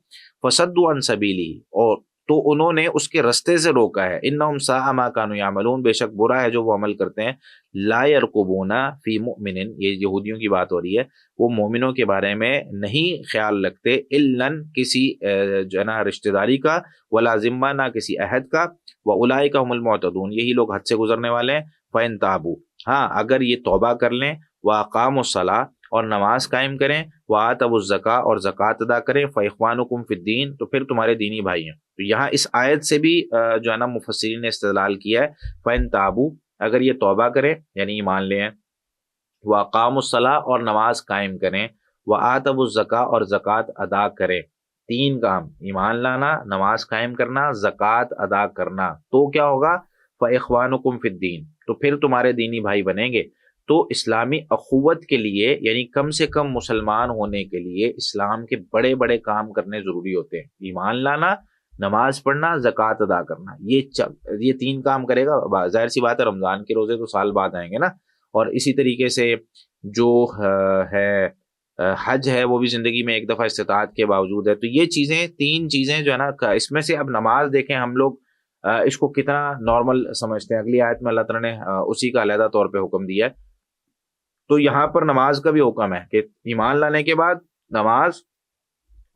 فصدوا عن سبیلی، اور تو انہوں نے اس کے رستے سے روکا ہے. انہم ساء ما كانوا يعملون، بے شک برا ہے جو وہ عمل کرتے ہیں. لا يرقبون فی مؤمن، یہ یہودیوں کی بات ہو رہی ہے، وہ مومنوں کے بارے میں نہیں خیال رکھتے، الا کسی جو ہے نا رشتہ داری کا، ولا ذمہ، نہ کسی عہد کا. واولئک هم المعتدون، یہی لوگ حد سے گزرنے والے ہیں. فإن تابوا، ہاں اگر یہ توبہ کر لیں، واقاموا الصلاۃ، اور نماز قائم کریں، وآتوا الزکاۃ، اور زکوٰۃ ادا کریں، فإخوانکم فی الدین، تو پھر تمہارے دینی بھائی ہیں. تو یہاں اس آیت سے بھی جو ہے نا مفسرین نے استدلال کیا ہے، فإن تابوا، اگر یہ توبہ کریں یعنی ایمان لیں، واقاموا الصلاۃ، اور نماز قائم کریں، وآتوا الزکاۃ، اور زکوٰۃ ادا کریں. تین کام، ایمان لانا، نماز قائم کرنا، زکوٰۃ ادا کرنا، تو کیا ہوگا؟ فإخوانکم فی الدین، تو پھر تمہارے دینی بھائی بنیں گے. تو اسلامی اخوت کے لیے، یعنی کم سے کم مسلمان ہونے کے لیے اسلام کے بڑے بڑے کام کرنے ضروری ہوتے ہیں. ایمان لانا، نماز پڑھنا، زکوٰۃ ادا کرنا، یہ تین کام کرے گا. ظاہر سی بات ہے رمضان کے روزے تو سال بعد آئیں گے نا. اور اسی طریقے سے جو ہے حج ہے وہ بھی زندگی میں ایک دفعہ استطاعت کے باوجود ہے. تو یہ چیزیں 3 چیزیں جو ہے نا، اس میں سے اب نماز دیکھیں ہم لوگ اس کو کتنا نارمل سمجھتے ہیں. اگلی آیت میں اللہ تعالیٰ نے اسی کا علیحدہ طور پہ حکم دیا ہے. تو یہاں پر نماز کا بھی حکم ہے کہ ایمان لانے کے بعد نماز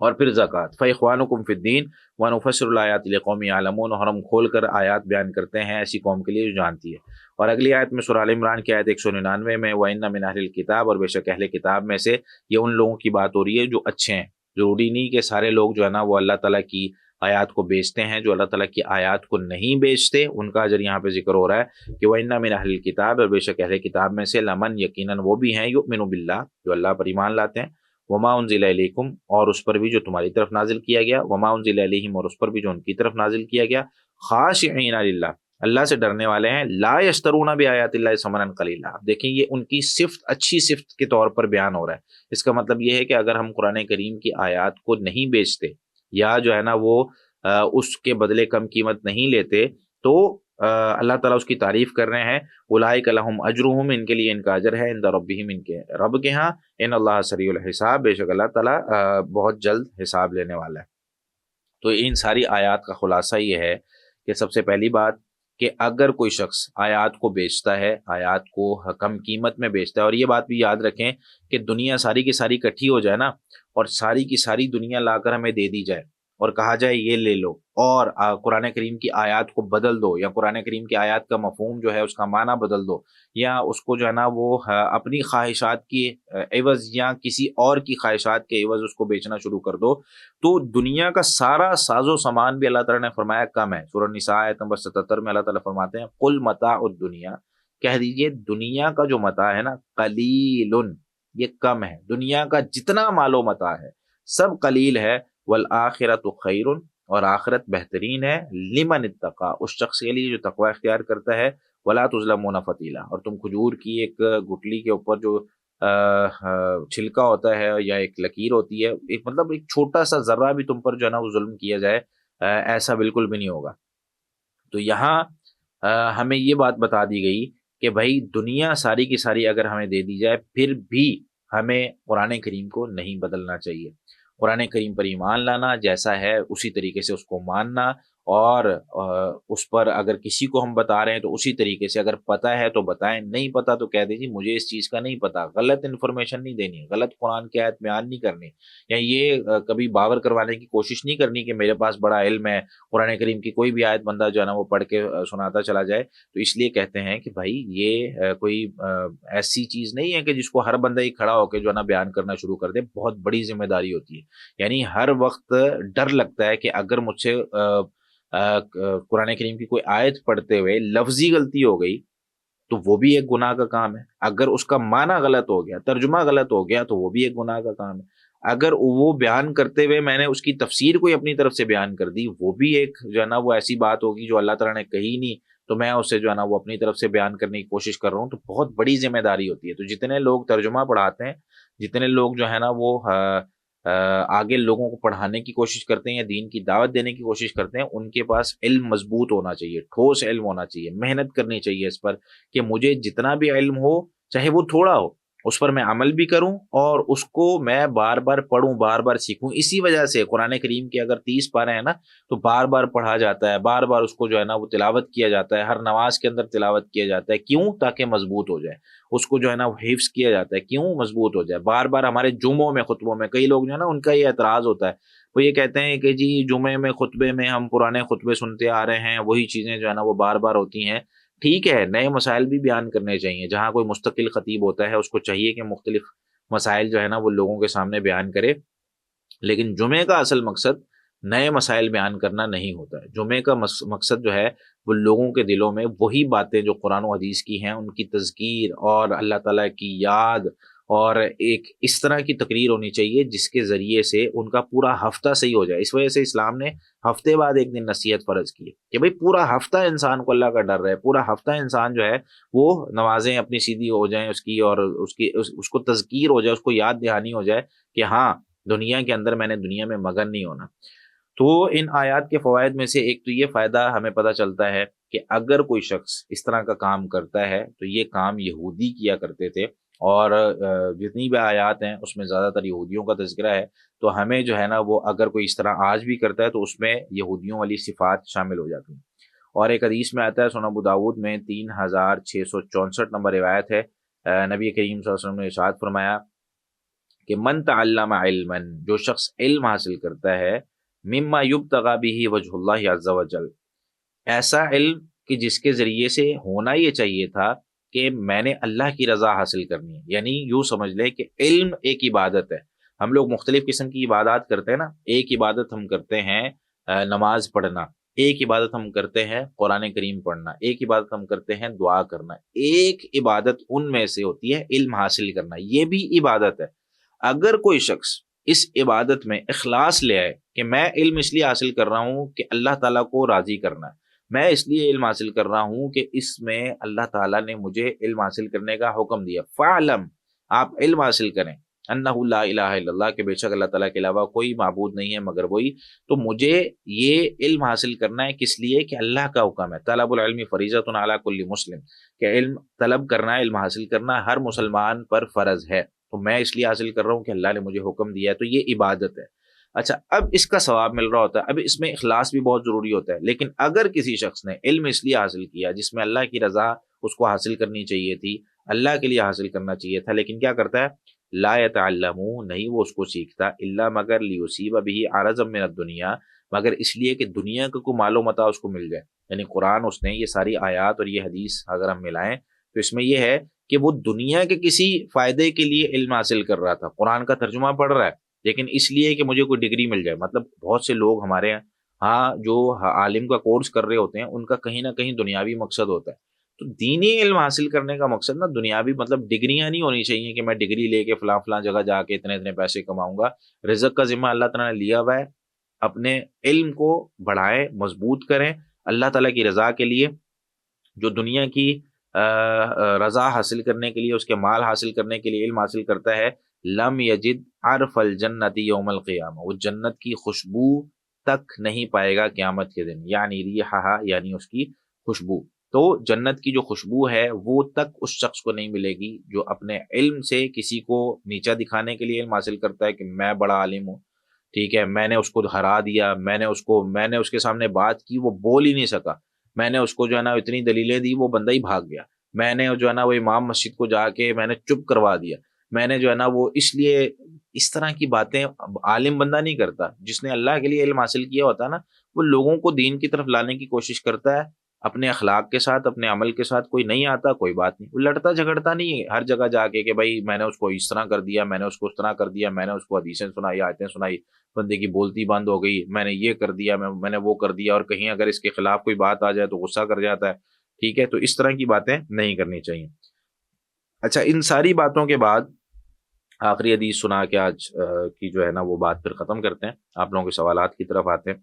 اور پھر زکوٰۃ. فَإِخْوَانُكُمْ فِي الدِّينِ وَنُفَسِّرُ الْآيَاتِ لِقَوْمٍ يَعْلَمُونَ، اور ہم کھول کر آیات بیان کرتے ہیں ایسی قوم کے لیے جو جانتی ہے. اور اگلی آیت میں سورہ ال عمران کی آیت 199 میں وَإِنَّ مِنْ أَهْلِ الْكِتَابِ، اور بے شک اہل کتاب میں سے، یہ ان لوگوں کی بات ہو رہی ہے جو اچھے ہیں. ضروری نہیں کہ سارے لوگ جو ہے نا وہ اللہ تعالیٰ کی آیات کو بیچتے ہیں. جو اللہ تعالیٰ کی آیات کو نہیں بیچتے ان کا اجر یہاں پہ ذکر ہو رہا ہے کہ وَإِنَّ مِنْ أَهْلِ الْكِتَابِ، اور بے شک اہل کتاب میں سے لمن، یقیناً وہ بھی ہیں، یؤمنُ بِاللَّهِ، جو اللہ پر ایمان لاتے ہیں، وما انزل الیکم، اور اس پر بھی جو تمہاری طرف نازل کیا گیا، وما انزل الیہم، اور اس پر بھی جو ان کی طرف نازل کیا گیا، خاشعین للہ، اللہ سے ڈرنے والے ہیں، لا یشترون بآیات اللہ ثمنا قلیلا. دیکھیں یہ ان کی صفت، اچھی صفت کے طور پر بیان ہو رہا ہے. اس کا مطلب یہ ہے کہ اگر ہم قرآن کریم کی آیات کو نہیں بیچتے یا جو ہے نا وہ اس کے بدلے کم قیمت نہیں لیتے، تو اللہ تعالیٰ اس کی تعریف کر رہے ہیں، اولئک لہم اجرہم، ان کے لیے ان کا اجر ہے، عند ربہم، ان کے رب کے ہاں، ان اللہ سریع الحساب، بے شک اللہ تعالیٰ بہت جلد حساب لینے والا ہے. تو ان ساری آیات کا خلاصہ یہ ہے کہ سب سے پہلی بات کہ اگر کوئی شخص آیات کو بیچتا ہے، آیات کو کم قیمت میں بیچتا ہے، اور یہ بات بھی یاد رکھیں کہ دنیا ساری کی ساری اکٹھی ہو جائے نا، اور ساری کی ساری دنیا لا کر ہمیں دے دی جائے اور کہا جائے یہ لے لو، اور قرآن کریم کی آیات کو بدل دو، یا قرآن کریم کی آیات کا مفہوم جو ہے اس کا معنی بدل دو، یا اس کو جو ہے نا وہ اپنی خواہشات کی عوض یا کسی اور کی خواہشات کے عوض اس کو بیچنا شروع کر دو، تو دنیا کا سارا ساز و سامان بھی اللہ تعالیٰ نے فرمایا کم ہے. سورہ النساء آیت نمبر 77 میں اللہ تعالیٰ فرماتے ہیں قل متاع الدنیا، کہہ دیجئے دنیا کا جو متاع ہے نا، قلیل، یہ کم ہے. دنیا کا جتنا مال و متاع ہے سب قلیل ہے. والآخرۃ خیر، اور آخرت بہترین ہے. لمن اتقی، اس شخص کے لیے جو تقوی اختیار کرتا ہے. ولا تظلمون فتیلا، اور تم کھجور کی ایک گٹلی کے اوپر جو چھلکا ہوتا ہے یا ایک لکیر ہوتی ہے، ایک مطلب ایک چھوٹا سا ذرہ بھی تم پر جو ہے نا وہ ظلم کیا جائے، ایسا بالکل بھی نہیں ہوگا. تو یہاں ہمیں یہ بات بتا دی گئی کہ بھائی دنیا ساری کی ساری اگر ہمیں دے دی جائے پھر بھی ہمیں قرآن کریم کو نہیں بدلنا چاہیے. قرآن کریم پر ایمان لانا، جیسا ہے اسی طریقے سے اس کو ماننا، اور اس پر اگر کسی کو ہم بتا رہے ہیں تو اسی طریقے سے، اگر پتہ ہے تو بتائیں، نہیں پتہ تو کہہ دیجیے مجھے اس چیز کا نہیں پتہ. غلط انفارمیشن نہیں دینی، غلط قرآن کی آیت بیان نہیں کرنی، یا یہ کبھی باور کروانے کی کوشش نہیں کرنی کہ میرے پاس بڑا علم ہے، قرآن کریم کی کوئی بھی آیت بندہ جو ہے نا وہ پڑھ کے سناتا چلا جائے. تو اس لیے کہتے ہیں کہ بھائی یہ کوئی ایسی چیز نہیں ہے کہ جس کو ہر بندہ ہی کھڑا ہو کے جو ہے نا بیان کرنا شروع کر دے. بہت بڑی ذمہ داری ہوتی ہے. یعنی ہر وقت ڈر لگتا ہے کہ اگر مجھ سے قرآن کریم کی کوئی آیت پڑھتے ہوئے لفظی غلطی ہو گئی تو وہ بھی ایک گناہ کا کام ہے. اگر اس کا معنی غلط ہو گیا، ترجمہ غلط ہو گیا، تو وہ بھی ایک گناہ کا کام ہے. اگر وہ بیان کرتے ہوئے میں نے اس کی تفسیر کوئی اپنی طرف سے بیان کر دی، وہ بھی ایک جو ہے نا وہ ایسی بات ہوگی جو اللہ تعالیٰ نے کہی نہیں، تو میں اسے جو ہے نا وہ اپنی طرف سے بیان کرنے کی کوشش کر رہا ہوں. تو بہت بڑی ذمہ داری ہوتی ہے. تو جتنے لوگ ترجمہ پڑھاتے ہیں، جتنے لوگ جو ہے نا وہ آگے لوگوں کو پڑھانے کی کوشش کرتے ہیں یا دین کی دعوت دینے کی کوشش کرتے ہیں، ان کے پاس علم مضبوط ہونا چاہیے، ٹھوس علم ہونا چاہیے، محنت کرنی چاہیے اس پر کہ مجھے جتنا بھی علم ہو، چاہے وہ تھوڑا ہو، اس پر میں عمل بھی کروں اور اس کو میں بار بار پڑھوں، بار بار سیکھوں. اسی وجہ سے قرآن کریم کے اگر 30 پارے ہیں نا تو بار بار پڑھا جاتا ہے، بار بار اس کو جو ہے نا وہ تلاوت کیا جاتا ہے، ہر نماز کے اندر تلاوت کیا جاتا ہے. کیوں؟ تاکہ مضبوط ہو جائے. اس کو جو ہے نا وہ حفظ کیا جاتا ہے. کیوں؟ مضبوط ہو جائے. بار بار ہمارے جمعوں میں، خطبوں میں، کئی لوگ جو ہے نا ان کا یہ اعتراض ہوتا ہے، وہ یہ کہتے ہیں کہ جی جمعے میں خطبے میں ہم پرانے خطبے سنتے آ رہے ہیں، وہی چیزیں جو ہے نا وہ بار بار ہوتی ہیں. ٹھیک ہے، نئے مسائل بھی بیان کرنے چاہیے. جہاں کوئی مستقل خطیب ہوتا ہے اس کو چاہیے کہ مختلف مسائل جو ہے نا وہ لوگوں کے سامنے بیان کرے، لیکن جمعے کا اصل مقصد نئے مسائل بیان کرنا نہیں ہوتا ہے. جمعے کا مقصد جو ہے وہ لوگوں کے دلوں میں وہی باتیں جو قرآن و حدیث کی ہیں ان کی تذکیر اور اللہ تعالیٰ کی یاد، اور ایک اس طرح کی تقریر ہونی چاہیے جس کے ذریعے سے ان کا پورا ہفتہ صحیح ہو جائے. اس وجہ سے اسلام نے ہفتے بعد ایک دن نصیحت فرض کی ہے کہ بھئی پورا ہفتہ انسان کو اللہ کا ڈر رہے، پورا ہفتہ انسان جو ہے وہ نمازیں اپنی سیدھی ہو جائیں اس کی، اور اس کو تذکیر ہو جائے، اس کو یاد دہانی ہو جائے کہ ہاں دنیا کے اندر میں نے دنیا میں مگن نہیں ہونا. تو ان آیات کے فوائد میں سے ایک تو یہ فائدہ ہمیں پتہ چلتا ہے کہ اگر کوئی شخص اس طرح کا کام کرتا ہے تو یہ کام یہودی کیا کرتے تھے، اور جتنی بھی آیات ہیں اس میں زیادہ تر یہودیوں کا تذکرہ ہے، تو ہمیں جو ہے نا وہ اگر کوئی اس طرح آج بھی کرتا ہے تو اس میں یہودیوں والی صفات شامل ہو جاتی ہیں۔ اور ایک حدیث میں آتا ہے سنن ابو داؤد میں 3664 نمبر روایت ہے، نبی کریم صلی اللہ علیہ وسلم نے ارشاد فرمایا کہ من تعلم علما، جو شخص علم حاصل کرتا ہے، مما یبتغی بہ وجہ اللہ عز وجل، ایسا علم کہ جس کے ذریعے سے ہونا یہ چاہیے تھا کہ میں نے اللہ کی رضا حاصل کرنی ہے، یعنی یوں سمجھ لے کہ علم ایک عبادت ہے۔ ہم لوگ مختلف قسم کی عبادات کرتے ہیں نا، ایک عبادت ہم کرتے ہیں نماز پڑھنا، ایک عبادت ہم کرتے ہیں قرآن کریم پڑھنا، ایک عبادت ہم کرتے ہیں دعا کرنا، ایک عبادت ان میں سے ہوتی ہے علم حاصل کرنا، یہ بھی عبادت ہے۔ اگر کوئی شخص اس عبادت میں اخلاص لے آئے کہ میں علم اس لیے حاصل کر رہا ہوں کہ اللہ تعالیٰ کو راضی کرنا ہے، میں اس لیے علم حاصل کر رہا ہوں کہ اس میں اللہ تعالیٰ نے مجھے علم حاصل کرنے کا حکم دیا، فعلم، آپ علم حاصل کریں، انہ لا الہ الا اللہ، کہ بے شک اللہ تعالیٰ کے علاوہ کوئی معبود نہیں ہے مگر وہی۔ تو مجھے یہ علم حاصل کرنا ہے کس لیے کہ اللہ کا حکم ہے، طلب العلم فریضۃ علی کل مسلم، کہ علم طلب کرنا، علم حاصل کرنا ہر مسلمان پر فرض ہے، تو میں اس لیے حاصل کر رہا ہوں کہ اللہ نے مجھے حکم دیا ہے، تو یہ عبادت ہے۔ اچھا، اب اس کا ثواب مل رہا ہوتا ہے، اب اس میں اخلاص بھی بہت ضروری ہوتا ہے، لیکن اگر کسی شخص نے علم اس لیے حاصل کیا جس میں اللہ کی رضا اس کو حاصل کرنی چاہیے تھی، اللہ کے لیے حاصل کرنا چاہیے تھا، لیکن کیا کرتا ہے، لا يتعلم، نہیں وہ اس کو سیکھتا، الا مگر لیصیب به عرضا من الدنیا، مگر اس لیے کہ دنیا کا کوئی مال و متاع اس کو مل جائے۔ یعنی قرآن اس نے یہ ساری آیات اور یہ حدیث اگر ہم ملائیں تو اس میں یہ ہے کہ وہ دنیا کے کسی فائدے کے لیے علم حاصل کر رہا تھا، قرآن کا ترجمہ پڑھ رہا ہے لیکن اس لیے کہ مجھے کوئی ڈگری مل جائے۔ مطلب بہت سے لوگ ہمارے ہاں جو عالم کا کورس کر رہے ہوتے ہیں ان کا کہیں نہ کہیں دنیاوی مقصد ہوتا ہے، تو دینی علم حاصل کرنے کا مقصد نا دنیاوی، مطلب ڈگریاں نہیں ہونی چاہیے کہ میں ڈگری لے کے فلاں فلاں جگہ جا کے اتنے اتنے پیسے کماؤں گا۔ رزق کا ذمہ اللہ تعالیٰ نے لیا ہوا ہے، اپنے علم کو بڑھائیں، مضبوط کریں اللہ تعالیٰ کی رضا کے لیے۔ جو دنیا کی رضا حاصل کرنے کے لیے، اس کے مال حاصل کرنے کے لیے علم حاصل کرتا ہے، لم یجد عرف الجنت یوم القیامہ، وہ جنت کی خوشبو تک نہیں پائے گا قیامت کے دن، یعنی ریحہا، یعنی اس کی خوشبو۔ تو جنت کی جو خوشبو ہے وہ تک اس شخص کو نہیں ملے گی جو اپنے علم سے کسی کو نیچا دکھانے کے لیے علم حاصل کرتا ہے کہ میں بڑا عالم ہوں، ٹھیک ہے، میں نے اس کو ہرا دیا، میں نے اس کے سامنے بات کی، وہ بول ہی نہیں سکا، میں نے اس کو جو ہے نا اتنی دلیلیں دی وہ بندہ ہی بھاگ گیا، میں نے جو ہے نا وہ امام مسجد کو جا کے میں نے چپ کروا دیا، میں نے جو ہے نا وہ اس لیے، اس طرح کی باتیں عالم بندہ نہیں کرتا۔ جس نے اللہ کے لیے علم حاصل کیا ہوتا ہے نا، وہ لوگوں کو دین کی طرف لانے کی کوشش کرتا ہے، اپنے اخلاق کے ساتھ، اپنے عمل کے ساتھ۔ کوئی نہیں آتا کوئی بات نہیں، وہ لڑتا جھگڑتا نہیں ہے ہر جگہ جا کے کہ بھائی میں نے اس کو اس طرح کر دیا، میں نے اس کو اس طرح کر دیا، میں نے اس کو حدیثیں سنائی، آیتیں سنائی، بندے کی بولتی بند ہو گئی، میں نے یہ کر دیا، میں نے وہ کر دیا، اور کہیں اگر اس کے خلاف کوئی بات آ جائے تو غصہ کر جاتا ہے، ٹھیک ہے، تو اس طرح کی باتیں نہیں کرنی چاہیے۔ اچھا، ان ساری باتوں کے بعد آخری حدیث سنا کے آج کی جو ہے نا وہ بات پھر ختم کرتے ہیں، آپ لوگوں کے سوالات کی طرف آتے ہیں۔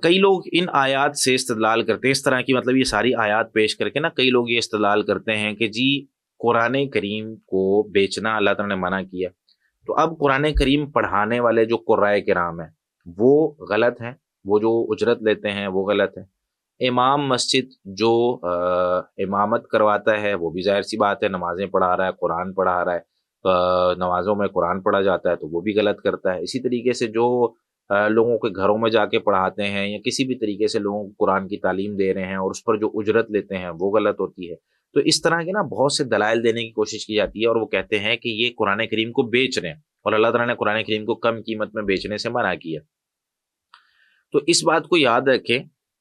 کئی لوگ ان آیات سے استدلال کرتے ہیں، اس طرح کی مطلب یہ ساری آیات پیش کر کے نا کئی لوگ یہ استدلال کرتے ہیں کہ جی قرآن کریم کو بیچنا اللہ تعالیٰ نے منع کیا، تو اب قرآن کریم پڑھانے والے جو قرائے کرام ہیں وہ غلط ہیں، وہ جو اجرت لیتے ہیں وہ غلط ہے۔ امام مسجد جو امامت کرواتا ہے وہ بھی ظاہر سی بات ہے نمازیں پڑھا رہا ہے، قرآن پڑھا رہا ہے، نمازوں میں قرآن پڑھا جاتا ہے تو وہ بھی غلط کرتا ہے۔ اسی طریقے سے جو لوگوں کے گھروں میں جا کے پڑھاتے ہیں یا کسی بھی طریقے سے لوگوں کو قرآن کی تعلیم دے رہے ہیں اور اس پر جو اجرت لیتے ہیں وہ غلط ہوتی ہے۔ تو اس طرح کے نا بہت سے دلائل دینے کی کوشش کی جاتی ہے اور وہ کہتے ہیں کہ یہ قرآن کریم کو بیچ رہے ہیں اور اللہ تعالیٰ نے قرآن کریم کو کم قیمت میں بیچنے سے منع کیا۔ تو اس بات کو یاد رکھیں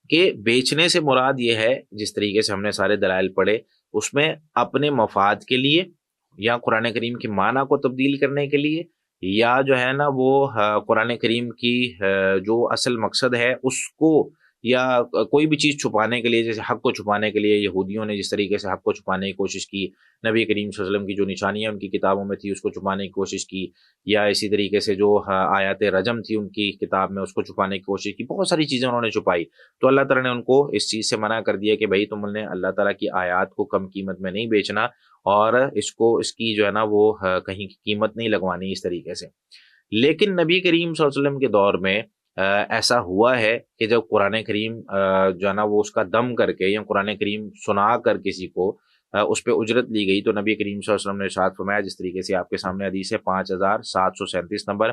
کہ بیچنے سے مراد یہ ہے، جس طریقے سے ہم نے سارے دلائل پڑھے، اس میں اپنے مفاد کے لیے یا قرآن کریم کی معنی کو تبدیل کرنے کے لیے، یا جو ہے نا وہ قرآن کریم کی جو اصل مقصد ہے اس کو، یا کوئی بھی چیز چھپانے کے لیے، جیسے حق کو چھپانے کے لیے یہودیوں نے جس طریقے سے حق کو چھپانے کی کوشش کی، نبی کریم صلی اللہ علیہ وسلم کی جو نشانیاں ان کی کتابوں میں تھی اس کو چھپانے کی کوشش کی، یا اسی طریقے سے جو آیات رجم تھی ان کی کتاب میں اس کو چھپانے کی کوشش کی، بہت ساری چیزیں انہوں نے چھپائی۔ تو اللہ تعالیٰ نے ان کو اس چیز سے منع کر دیا کہ بھائی تم نے اللہ تعالیٰ کی آیات کو کم قیمت میں نہیں بیچنا اور اس کی جو ہے نا وہ کہیں کی قیمت نہیں لگوانی اس طریقے سے۔ لیکن نبی کریم صلی اللہ علیہ وسلم کے دور میں ایسا ہوا ہے کہ جب قرآن کریم جو ہے نا وہ اس کا دم کر کے یا قرآن کریم سنا کر کسی کو اس پہ اجرت لی گئی تو نبی کریم صلی اللہ علیہ وسلم نے ارشاد فرمایا، جس طریقے سے آپ کے سامنے حدیث ہے 5737 نمبر،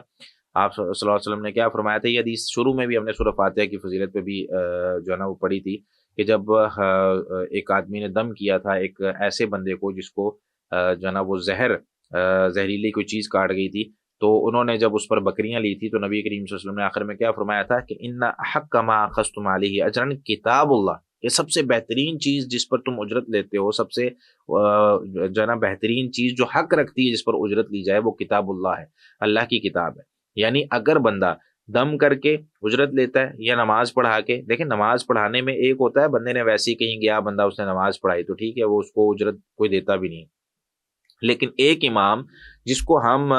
آپ صلی اللہ علیہ وسلم نے کیا فرمایا تھا؟ یہ حدیث شروع میں بھی ہم نے سورہ فاتحہ کی فضیلت پہ بھی جو ہے نا وہ پڑھی تھی، کہ جب ایک آدمی نے دم کیا تھا ایک ایسے بندے کو جس کو جو ہے نا وہ زہریلی کوئی چیز کاٹ گئی تھی، تو انہوں نے جب اس پر بکریاں لی تھی تو نبی کریم صلی اللہ علیہ وسلم نے آخر میں کیا فرمایا تھا کہ ان احق ما اخذتم علیہ اجرا کتاب اللہ، یہ سب سے بہترین چیز جس پر تم اجرت لیتے ہو، سب سے جو ہے نا بہترین چیز جو حق رکھتی ہے جس پر اجرت لی جائے، وہ کتاب اللہ ہے، اللہ کی کتاب ہے۔ یعنی اگر بندہ دم کر کے اجرت لیتا ہے یا نماز پڑھا کے، دیکھیں نماز پڑھانے میں ایک ہوتا ہے بندے نے ویسے ہی کہیں گیا بندہ اس نے نماز پڑھائی تو ٹھیک ہے، وہ اس کو اجرت کوئی دیتا بھی نہیں، لیکن ایک امام جس کو ہم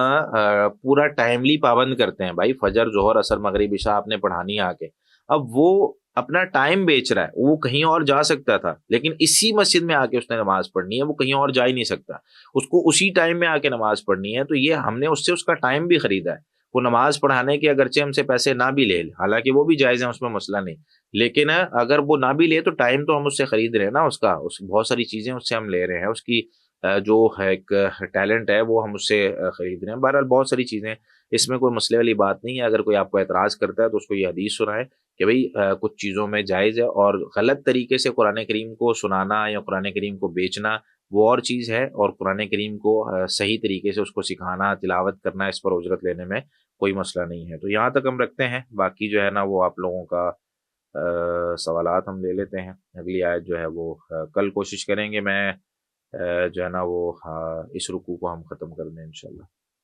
پورا ٹائملی پابند کرتے ہیں، بھائی فجر ظہر عصر مغرب عشاء آپ نے پڑھانی ہے آ کے، اب وہ اپنا ٹائم بیچ رہا ہے، وہ کہیں اور جا سکتا تھا لیکن اسی مسجد میں آ کے اس نے نماز پڑھنی ہے، وہ کہیں اور جا ہی نہیں سکتا، اس کو اسی ٹائم میں آ کے نماز پڑھنی ہے، تو یہ ہم نے اس سے اس کا ٹائم بھی خریدا ہے، وہ نماز پڑھانے کے اگرچہ ہم سے پیسے نہ بھی لے، حالانکہ وہ بھی جائز ہیں، اس میں مسئلہ نہیں، لیکن اگر وہ نہ بھی لے تو ٹائم تو ہم اس سے خرید رہے ہیں نا، اس کا بہت ساری چیزیں اس سے ہم لے رہے ہیں، اس کی جو ہے ایک ٹیلنٹ ہے وہ ہم اس سے خرید رہے ہیں۔ بہرحال بہت ساری چیزیں، اس میں کوئی مسئلے والی بات نہیں ہے، اگر کوئی آپ کو اعتراض کرتا ہے تو اس کو یہ حدیث سنائے کہ بھئی کچھ چیزوں میں جائز ہے، اور غلط طریقے سے قرآن کریم کو سنانا یا قرآن کریم کو بیچنا وہ اور چیز ہے، اور قرآن کریم کو صحیح طریقے سے اس کو سکھانا تلاوت کرنا، اس پر اجرت لینے میں کوئی مسئلہ نہیں ہے۔ تو یہاں تک ہم رکھتے ہیں، باقی جو ہے نا وہ آپ لوگوں کا سوالات ہم لے لیتے ہیں، اگلی آیت جو ہے وہ کل کوشش کریں گے میں جو ہے نا وہ اس رکوع کو ہم ختم کر دیں انشاءاللہ۔